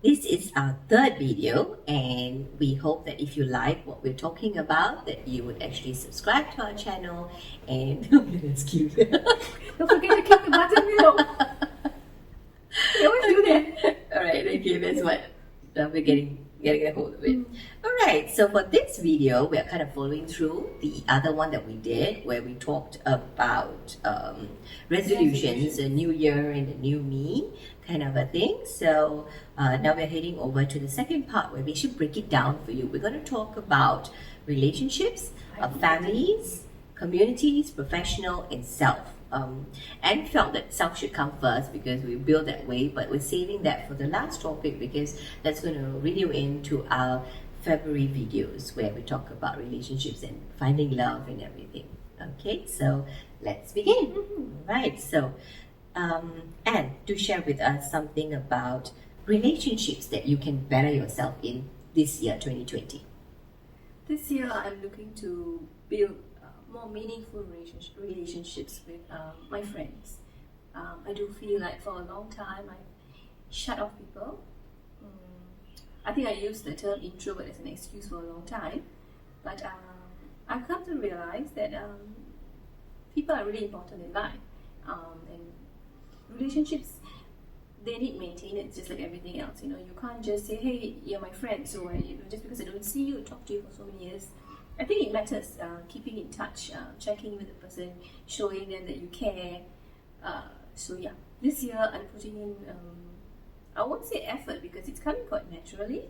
this is our third video, and we hope that if you like what we're talking about, that you would actually subscribe to our channel. And that's cute. Don't forget to click the button below. We always do that. All right, okay, that's what we're getting a hold of it. All right, so for this video, we are kind of following through the other one that we did, where we talked about resolutions, a new year and a new me, kind of a thing. So now we're heading over to the second part, where we should break it down for you. We're going to talk about relationships, families, communities, professional, and self. And felt that self should come first because we build that way, but we're saving that for the last topic because that's going to lead you into our February videos where we talk about relationships and finding love and everything. Okay, so let's begin. Right, so Anne, do share with us something about relationships that you can better yourself in this year, 2020. This year, I'm looking to build more meaningful relationships with my friends. I do feel like for a long time I shut off people. I think I used the term introvert as an excuse for a long time, but I've come to realize that people are really important in life, and relationships, they need maintenance just like everything else. You can't just say, hey, you're my friend, so just because I don't see you, talk to you for so many years. I think it matters keeping in touch, checking with the person, showing them that you care. So yeah, this year I'm putting in, I won't say effort because it's coming quite naturally.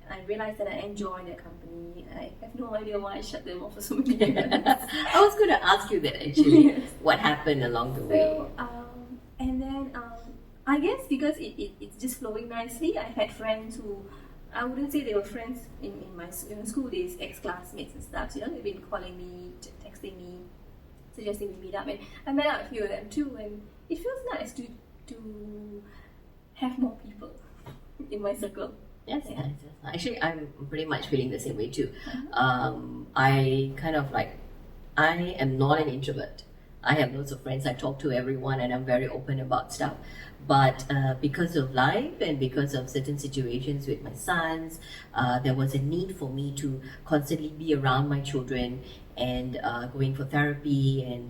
I realized that I enjoy their company. I have no idea why I shut them off for so many years. I was going to ask you that actually. Yes. What happened along the way? And then I guess because it's just flowing nicely, I had friends who, I wouldn't say they were friends in my school days, ex-classmates and stuff. They've been calling me, texting me, suggesting we meet up. And I met out a few of them too, and it feels nice to have more people in my circle. Yes, yeah. Nice. Actually, I'm pretty much feeling the same way too. I am not an introvert. I have lots of friends. I talk to everyone and I'm very open about stuff. But because of life and because of certain situations with my sons, there was a need for me to constantly be around my children and going for therapy and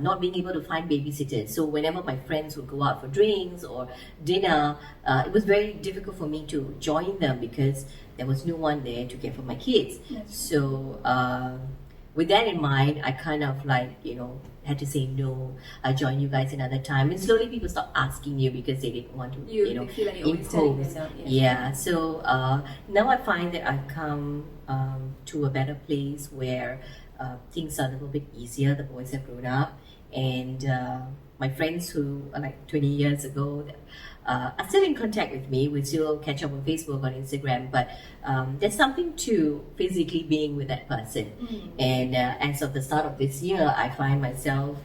not being able to find babysitters. So whenever my friends would go out for drinks or dinner, it was very difficult for me to join them because there was no one there to care for my kids. Yes. So with that in mind, I kind of had to say no. I'll join you guys another time. And slowly people stopped asking you because they didn't want to, feel like impose. Yeah. So now I find that I've come to a better place where things are a little bit easier. The boys have grown up, and my friends who are like 20 years ago are still in contact with me. We still catch up on Facebook, on Instagram, but there's something to physically being with that person. And as of the start of this year, I find myself,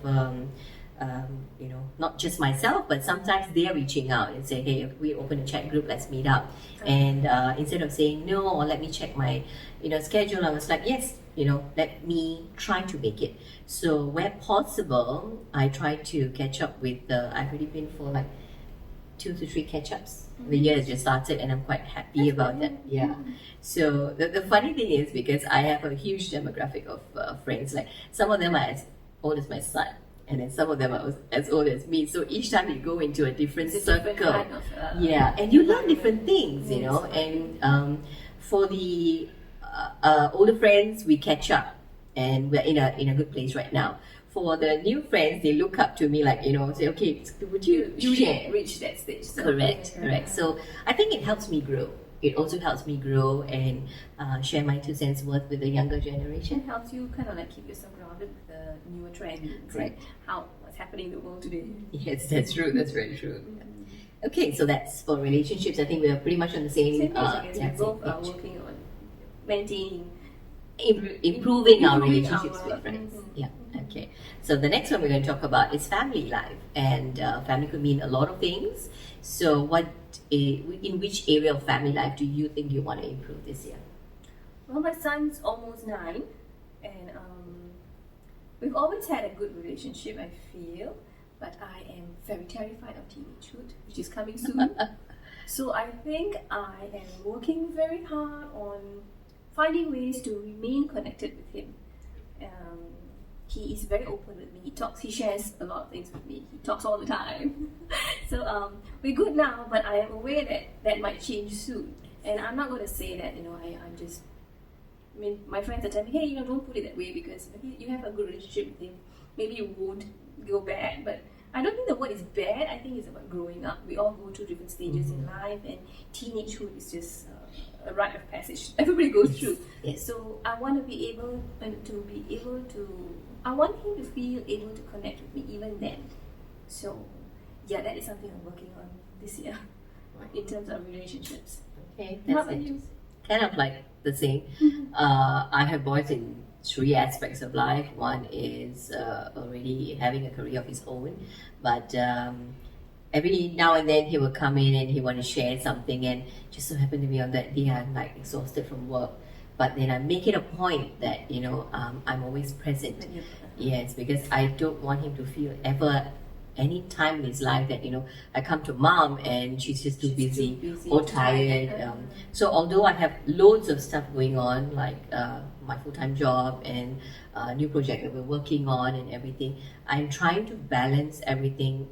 not just myself, but sometimes they're reaching out and say, hey, if we open a chat group, let's meet up. And instead of saying no, or let me check my, schedule, I was like, yes, let me try to make it. So where possible, I try to catch up with I've already been for like 2 to 3 catch-ups. The year has just started and I'm quite happy about that. Yeah. So the funny thing is, because I have a huge demographic of friends, like some of them are as old as my son, and then some of them are as old as me. So each time you go into a different circle, kind of, and you learn different things, and for the older friends, we catch up and we're in a good place right now. For the new friends, they look up to me like, say, okay, would you share? Reach that stage. So. Correct. So I think it helps me grow. It also helps me grow and share my 2 cents worth with the younger generation. It helps you kind of like keep yourself grounded with the newer trends. Right. What's happening in the world today. Yes, that's true. That's very true. Okay, so that's for relationships. I think we're pretty much on the same page. We're both working on maintaining, improving our relationships with friends. Yeah. Okay. So the next one we're going to talk about is family life, and family could mean a lot of things. So in which area of family life do you think you want to improve this year? Well, my son's almost 9, and we've always had a good relationship, I feel, but I am very terrified of teenagehood, which is coming soon. So I think I am working very hard on finding ways to remain connected with him. He is very open with me. He shares a lot of things with me. He talks all the time. So we're good now, but I am aware that that might change soon. And I'm not going to say that, I'm just, my friends are telling me, hey, don't put it that way because you have a good relationship with him. Maybe it won't go bad, but I don't think the word is bad. I think it's about growing up. We all go through different stages in life, and teenagehood is just a rite of passage. Everybody goes through. Yes. So I want to be able I want him to feel able to connect with me even then. So yeah, that is something I'm working on this year in terms of relationships. Okay, How that's about it. you? Kind of like the same. I have boys in three aspects of life. One is already having a career of his own, but every now and then he will come in and he want to share something, and just so happened to be on that day I'm like exhausted from work. But then I make it a point that I'm always present. Yes, because I don't want him to feel ever any time in his life that I come to mom and she's just too busy or tired. So although I have loads of stuff going on, like my full-time job and new project that we're working on and everything, I'm trying to balance everything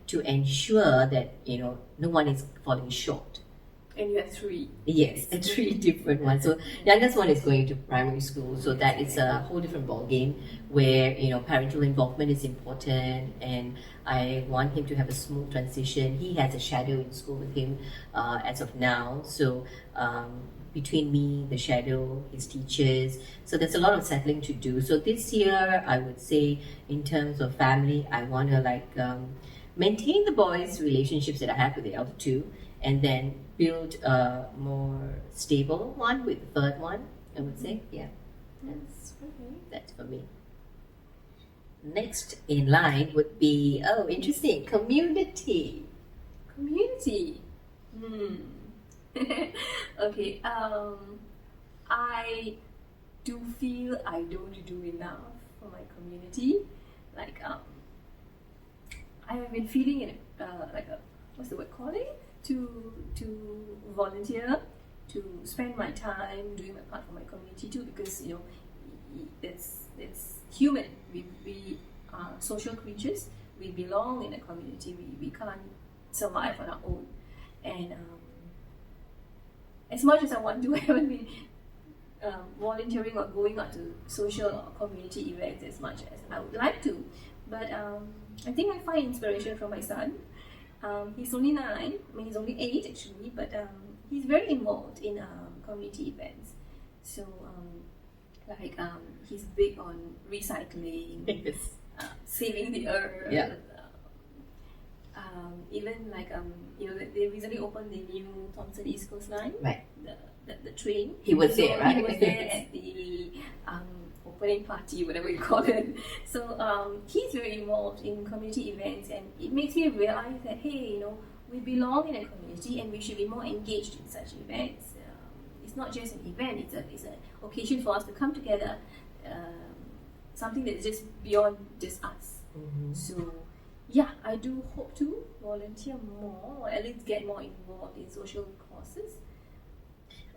to ensure that no one is falling short. And you have three. Yes, three different ones. So youngest one is going to primary school, so that is a whole different ball game where parental involvement is important, and I want him to have a smooth transition. He has a shadow in school with him as of now, so between me, the shadow, his teachers, so there's a lot of settling to do. So this year, I would say in terms of family, I want to maintain the boys' relationships that I have with the other two, and then build a more stable one with the third one, I would say. Yeah, that's for me. Next in line would be, interesting, community. Community. Okay. I do feel I don't do enough for my community. I have been feeling it what's the word called it? To volunteer, to spend my time doing my part for my community too, because it's human. We are social creatures. We belong in a community. We can't survive on our own. And as much as I want to, I haven't been volunteering or going out to social or community events as much as I would like to. But I think I find inspiration from my son. He's only 9, he's only 8 actually, but he's very involved in community events. So, he's big on recycling, saving the earth. Yeah. Even they recently opened the new Thomson East Coast Line, right? The train. He was there, right? He was there at the opening party, whatever you call it. So he's very involved in community events, and it makes me realize that hey, we belong in a community, and we should be more engaged in such events. It's not just an event; it's an occasion for us to come together. Something that's just beyond just us. Mm-hmm. So yeah, I do hope to volunteer more, or at least get more involved in social causes.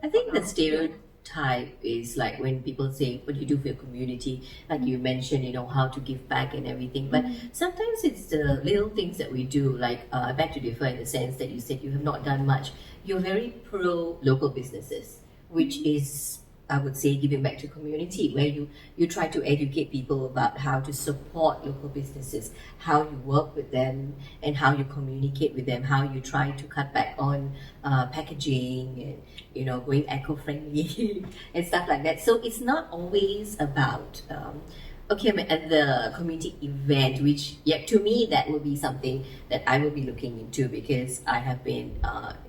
I think the stereotype is like when people say, what do you do for your community? Like you mentioned, how to give back and everything. But sometimes it's the little things that we do. Like, I beg to differ in the sense that you said you have not done much. You're very pro local businesses, which is, I would say, giving back to community, where you try to educate people about how to support local businesses, how you work with them, and how you communicate with them, how you try to cut back on packaging and going eco-friendly and stuff like that. So it's not always about at the community event, which to me that would be something that I will be looking into, because I have been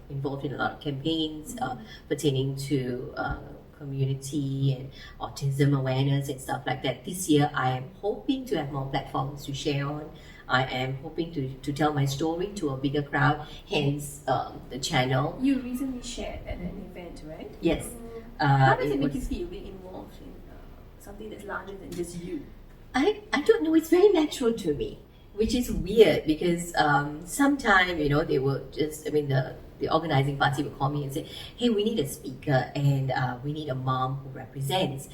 involved in a lot of campaigns pertaining to community and autism awareness and stuff like that. This year I am hoping to have more platforms to share on. I am hoping to tell my story to a bigger crowd, hence the channel. You recently shared at an event, right? Yes. How does it make you feel being involved in something that's larger than just you? I don't know, it's very natural to me, which is weird because sometimes, they will just, the the organizing party would call me and say, hey, we need a speaker and we need a mom who represents.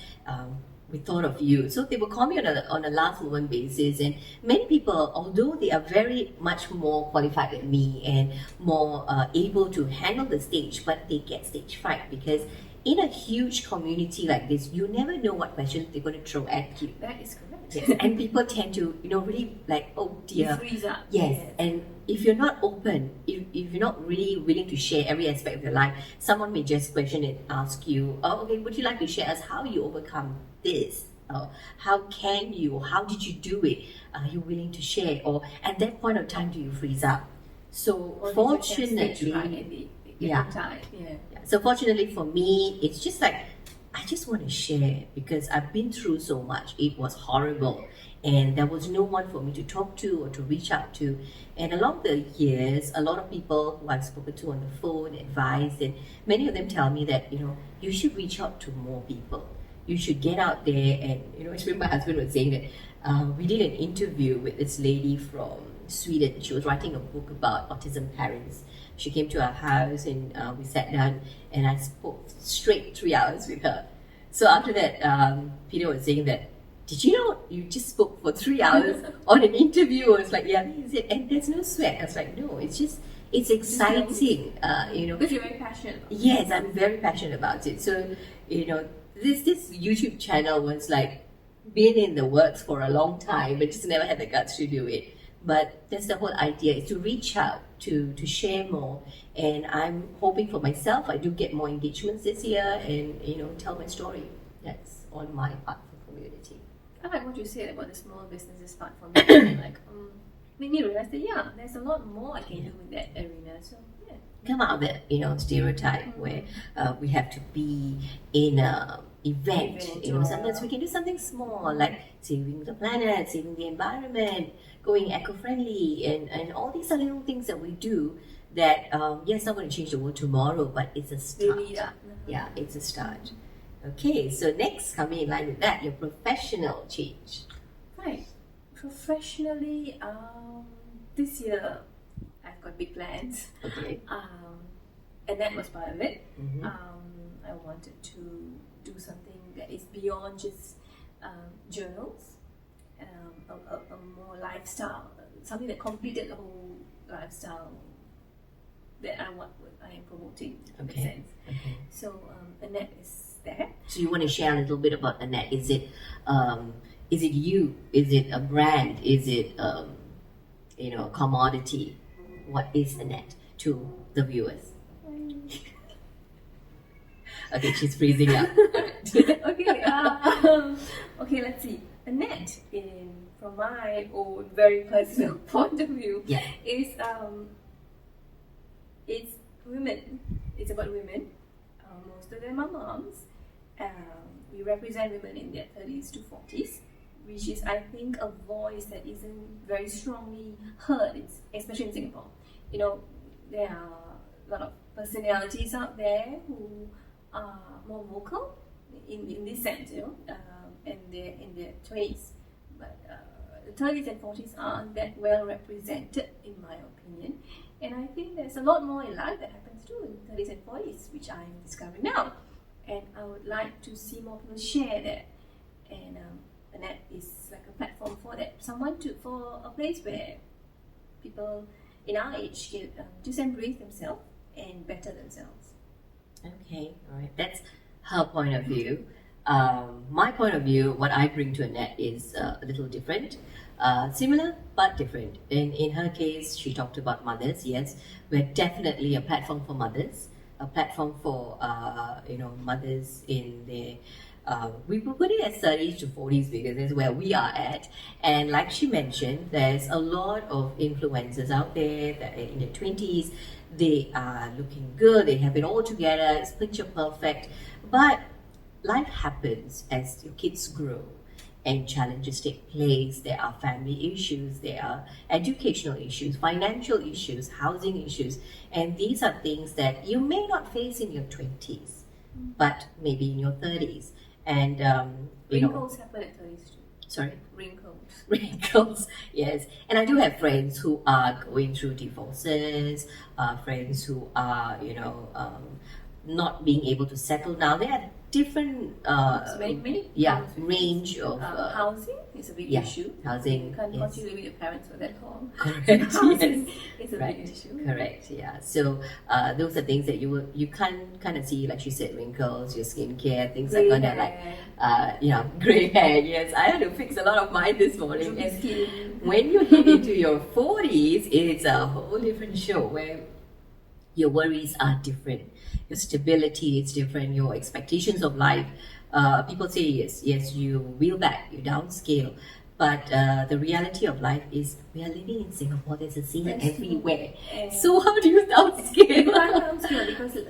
We thought of you. So they would call me on a last moment basis, and many people, although they are very much more qualified than me and more able to handle the stage, but they get stage fright because in a huge community like this, you never know what questions they're going to throw at you. That is correct. Yes. And people tend to, really like, oh dear. Freeze up. Yes. And if you're not open, if you're not really willing to share every aspect of your life, someone may just question and ask you, oh, okay, would you like to share us how you overcome this? How did you do it? Are you willing to share? Or at that point of time, do you freeze up? So fortunately, So fortunately for me, it's just like, I just want to share because I've been through so much. It was horrible. And there was no one for me to talk to or to reach out to. And along the years, a lot of people who I've spoken to on the phone advised, and many of them tell me that, you should reach out to more people. You should get out there. And, especially my husband was saying that we did an interview with this lady from Sweden. She was writing a book about autism parents. She came to our house and we sat down and I spoke straight 3 hours with her. So after that, Peter was saying that, did you know you just spoke for 3 hours on an interview? I was like, yeah, is it? And there's no sweat. I was like, no, it's exciting, Because you're very passionate. Yes, I'm very passionate about it. So, this YouTube channel was like, been in the works for a long time, but just never had the guts to do it. But that's the whole idea, is to reach out, to share more. And I'm hoping for myself, I do get more engagements this year and, tell my story. That's on my part for community. I like what you said about the small businesses platform. Made me realize that, there's a lot more I can do in that arena. So, come out of that, stereotype where we have to be in a event. Sometimes we can do something small like saving the planet, saving the environment, going eco-friendly, and all these are little things that we do that, yes, not going to change the world tomorrow, but it's a start. Really, Yeah, it's a start. Okay, so next, coming in line with that, your professional change. Right. Professionally, this year, I've got big plans. Okay. And that was part of it. Mm-hmm. I wanted to do something that is beyond just journals, a more lifestyle, something that completed the whole lifestyle that I am promoting. In a sense. Okay. So Annette is there. So you want to share a little bit about Annette? Is it you? Is it a brand? Is it a commodity? What is Annette to the viewers? Okay, she's freezing up. Okay, let's see. Annette, from my own very personal point of view, is it's women. It's about women. Most of them are moms. We represent women in their 30s to 40s, which is, I think, a voice that isn't very strongly heard, especially in Singapore. There are a lot of personalities out there who are more vocal in this sense, and they're in their 20s. But the 30s and 40s aren't that well represented, in my opinion. And I think there's a lot more in life that happens too in 30s and 40s, which I'm discovering now. And I would like to see more people share that. And Annette is like a platform for that. For a place where people in our age can just embrace themselves and better themselves. Okay, all right. That's her point of view. My point of view, what I bring to Annette is a little different. Similar but different. In her case, she talked about mothers. Yes, we're definitely a platform for mothers, a platform for mothers in their we put it as 30s to 40s because that's where we are at. And like she mentioned, there's a lot of influencers out there that are in their 20s. They are looking good, they have it all together, it's picture perfect. But life happens as your kids grow and challenges take place. There are family issues, there are educational issues, financial issues, housing issues, and these are things that you may not face in your 20s, but maybe in your 30s. And wrinkles happen at 30s too. Sorry? Wrinkles. Wrinkles, yes. And I do have friends who are going through divorces, friends who are, not being able to settle now. They have different, Many range of housing is a big yeah, issue. housing. You can't Yes. continue with your parents for that long. Correct. Housing Yes. is a Right. big issue. Correct. Yeah. So those are things that you can't kind of see, like she said, wrinkles, your skincare, things are Grey gonna hair. gray hair. Yes, I had to fix a lot of mine this morning. Droopy And skin. when you hit into your 40s, it's a whole different show where your worries are different, your stability is different, your expectations of life. People say yes, you wheel back, you downscale, but the reality of life is we are living in Singapore. There's a scene That's true. everywhere. And So how do you you downscale? can't downscale because the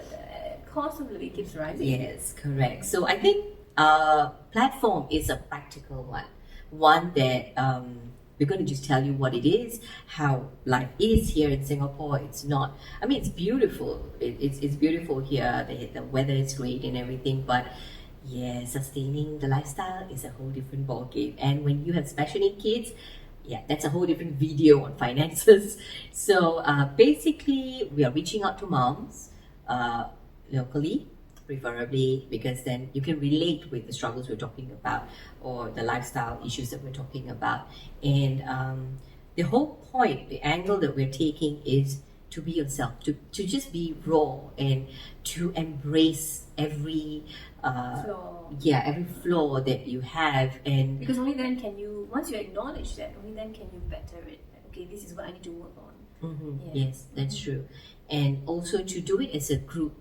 cost of living keeps rising. Yes, correct. So I think platform is a practical one that we're going to just tell you what it is, how life is here in Singapore. It's not, I mean, it's beautiful. It's beautiful here. The weather is great and everything, but yeah, sustaining the lifestyle is a whole different ballgame. And when you have special need kids, yeah, that's a whole different video on finances. So basically, we are reaching out to moms locally, preferably, because then you can relate with the struggles we're talking about or the lifestyle issues that we're talking about. And the whole point, the angle that we're taking is to be yourself, to just be raw and to embrace every Flaw. every flaw that you have. And Because only then can you, once you acknowledge that, only then can you better it. Like, okay, this is what I need to work on. Yeah. yes, that's true. And also to do it as a group,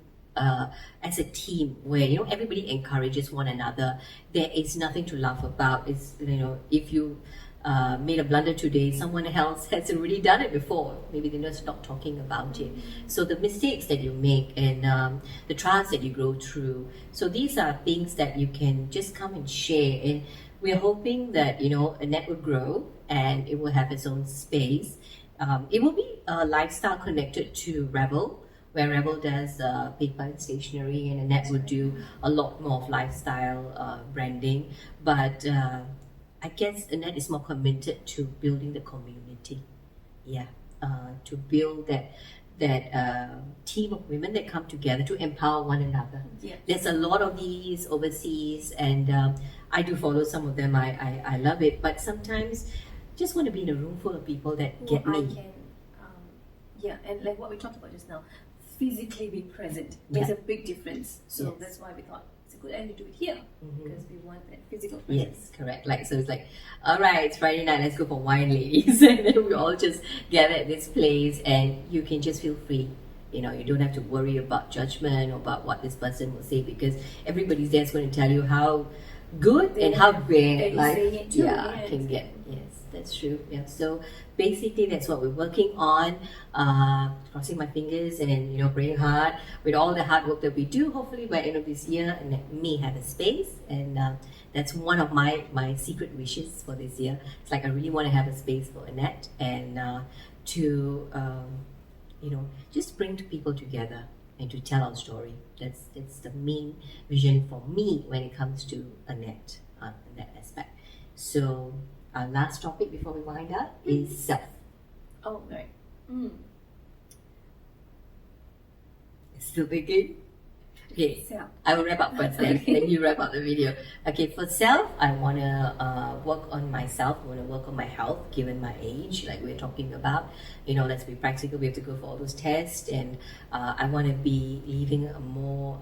as a team where everybody encourages one another. There is nothing to laugh about. It's if you made a blunder today, someone else has already done it before. Maybe they're just not talking about it. So the mistakes that you make and the trials that you go through. So these are things that you can just come and share. And we're hoping that Annette will grow and it will have its own space. It will be a lifestyle connected to Rebel, where Rebel does paper and stationery, and Annette would do a lot more of lifestyle branding. But I guess Annette is more committed to building the community. Yeah, to build that team of women that come together to empower one another. Yeah. There's a lot of these overseas, and I do follow some of them. I love it, but sometimes just want to be in a room full of people that get I me. can, and like what we talked about just now, physically be present makes a big difference. So Yes. that's why we thought it's a good idea to do it here because we want that physical presence. Yes, correct. So it's like, all right, it's Friday night, let's go for wine, ladies. And then we all just gather at this place and you can just feel free. You don't have to worry about judgment or about what this person will say because everybody's there is going to tell you how good and how bad life can get. Yes, that's true. Yeah. So basically that's what we're working on. Crossing my fingers and praying hard with all the hard work that we do. Hopefully by the end of this year, and let me have a space, and that's one of my secret wishes for this year. It's like I really want to have a space for Annette and to just bring people together and to tell our story. That's the main vision for me when it comes to Annette in that aspect. So our last topic before we wind up is self. Oh, right. Still thinking? Okay, Self. I will wrap up first then, Okay. then you wrap up the video. Okay, for self, I want to work on myself. I want to work on my health given my age, like we're talking about. Let's be practical. We have to go for all those tests, and I want to be living a more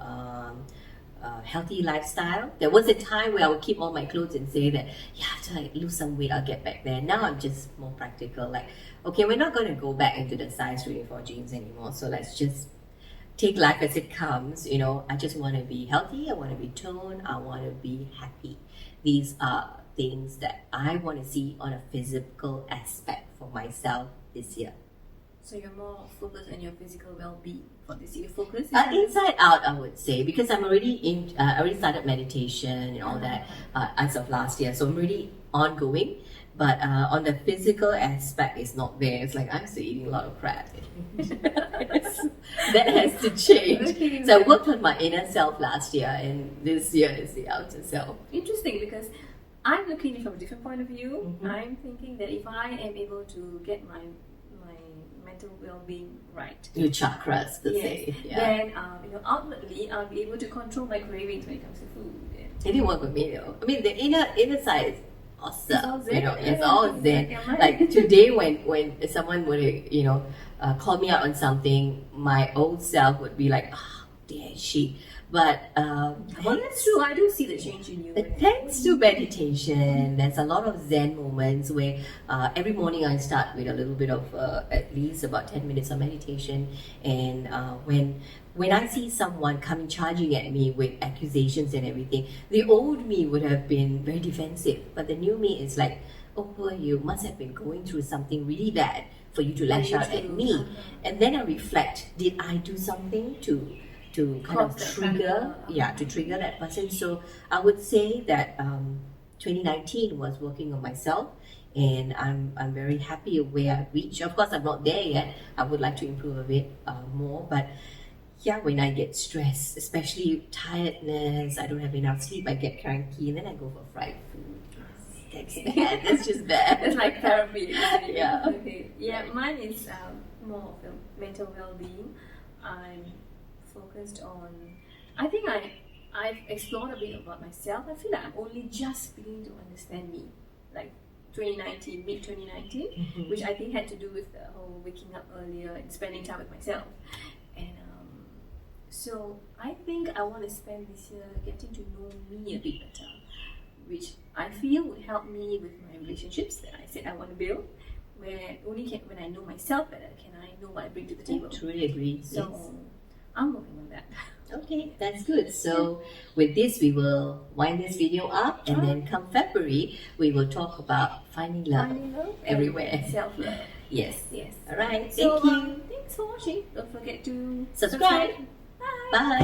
healthy lifestyle. There was a time where I would keep all my clothes and say that, after I lose some weight, I'll get back there. Now I'm just more practical. Like, okay, we're not going to go back into the size 24 jeans anymore. So let's just take life as it comes. I just want to be healthy. I want to be toned. I want to be happy. These are things that I want to see on a physical aspect for myself this year. So you're more focused on your physical well-being for this year. Focus Inside out, I would say, because I'm already I already started meditation and all that as of last year. So I'm already ongoing. But on the physical aspect, it's not there. It's like I'm still eating a lot of crap. That has to change. Okay. So I worked on my inner self last year, and this year is the outer self. Interesting because I'm looking at it from a different point of view. Mhm. I'm thinking that if I am able to get my mental well-being right, Your chakras, per yes, se. Yeah. then ultimately I'll be able to control my cravings when it comes to food. It didn't work with me though. I mean, the inner side is awesome. It's all zen. It's all zen. Yeah, right. Like today, when someone would call me out on something, my old self would be like, "Ah, dare she?" But Well, that's true. I do see the change in you. thanks to meditation, there's a lot of Zen moments where every morning I start with a little bit of at least about 10 minutes of meditation. And when I see someone coming charging at me with accusations and everything, the old me would have been very defensive, but the new me is like, oh, poor you must have been going through something really bad for you to lash out at me. And then I reflect, did I do something to kind of trigger that person? So I would say that 2019 was working on myself, and I'm very happy where I've reached. Of course, I'm not there yet. I would like to improve a bit more, but yeah, when I get stressed, especially tiredness, I don't have enough sleep, I get cranky, and then I go for fried food. That's bad. That's just bad. It's like therapy. Yeah. Okay. Yeah, mine is more of the mental well-being. I'm focused on. I think I've explored a bit about myself. I feel like I'm only just beginning to understand me. Like 2019, mid 2019, Mhm. which I think had to do with the whole waking up earlier and spending time with myself. And so I think I want to spend this year getting to know me a bit better, which I feel would help me with my relationships that I said I want to build. Where when I know myself better, can I know what I bring to the table. I truly agree. So Yes. I'm working on that. Okay, that's good. So with this, we will wind this video up, and then come February, we will talk about finding love. Finding love everywhere. and self-love. Yes. Yes. All right. So, Thank you. thanks for watching. Don't forget to Subscribe. Bye. Bye.